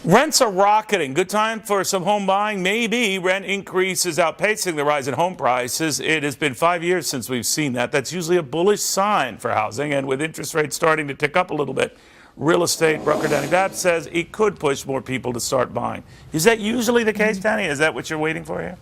Rents are rocketing. Good time for some home buying? Maybe. Rent increases outpacing the rise in home prices. It has been 5 years since we've seen that. That's usually a bullish sign for housing. And with interest rates starting to tick up a little bit, real estate broker Dani Babb says it could push more people to start buying. Is that usually the case, Dani? Is that what you're waiting for here?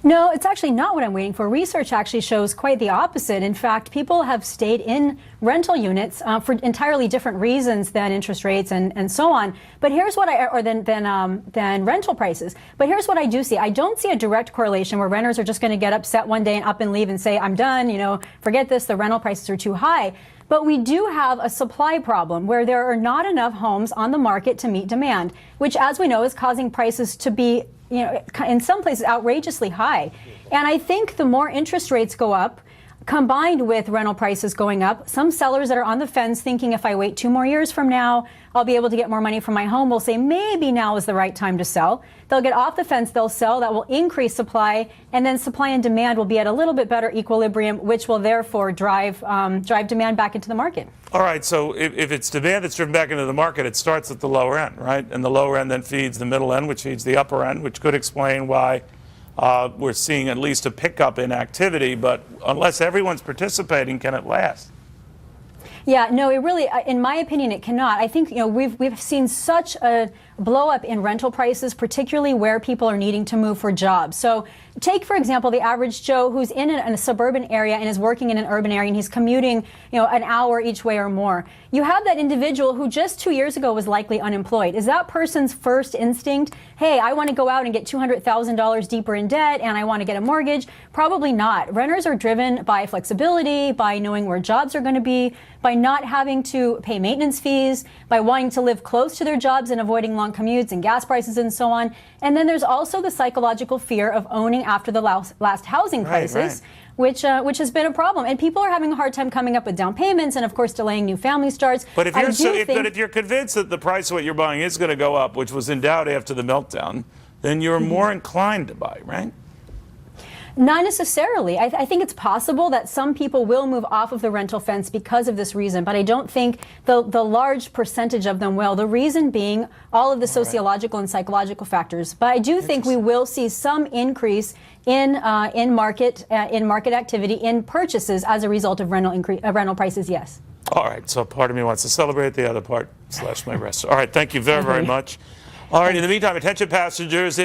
No, it's actually not what I'm waiting for. Research actually shows quite the opposite. In fact, people have stayed in rental units for entirely different reasons than interest rates and so on. But here's what than rental prices. But here's what I do see. I don't see a direct correlation where renters are just going to get upset one day and up and leave and say, I'm done, forget this, the rental prices are too high. But we do have a supply problem where there are not enough homes on the market to meet demand, which, as we know, is causing prices to be, in some places outrageously high. And I think the more interest rates go up, combined with rental prices going up, some sellers that are on the fence thinking if I wait 2 more years from now, I'll be able to get more money for my home will say maybe now is the right time to sell. They'll get off the fence, they'll sell, that will increase supply, and then supply and demand will be at a little bit better equilibrium, which will therefore drive demand back into the market. All right, so if it's demand that's driven back into the market, it starts at the lower end, right? And the lower end then feeds the middle end, which feeds the upper end, which could explain why we're seeing at least a pickup in activity, but unless everyone's participating, can it last? Yeah, no, it really, in my opinion, it cannot. I think, we've seen such a blow up in rental prices, particularly where people are needing to move for jobs. So take, for example, the average Joe who's in a suburban area and is working in an urban area and he's commuting, an hour each way or more. You have that individual who just 2 years ago was likely unemployed. Is that person's first instinct, hey, I want to go out and get $200,000 deeper in debt and I want to get a mortgage? Probably not. Renters are driven by flexibility, by knowing where jobs are going to be, by not having to pay maintenance fees, by wanting to live close to their jobs and avoiding long commutes and gas prices and so on. And then there's also the psychological fear of owning after the last housing crisis, which has been a problem. And people are having a hard time coming up with down payments and, of course, delaying new family starts. But if you're convinced that the price of what you're buying is going to go up, which was in doubt after the meltdown, then you're more inclined to buy, right? Not necessarily. I think it's possible that some people will move off of the rental fence because of this reason, but I don't think the large percentage of them will. The reason being all of the sociological and psychological factors. But I do think we will see some increase in market activity, in purchases as a result of rental prices. Yes. All right. So part of me wants to celebrate, the other part slash my rest. All right. Thank you very, very much. All right. In the meantime, attention passengers, if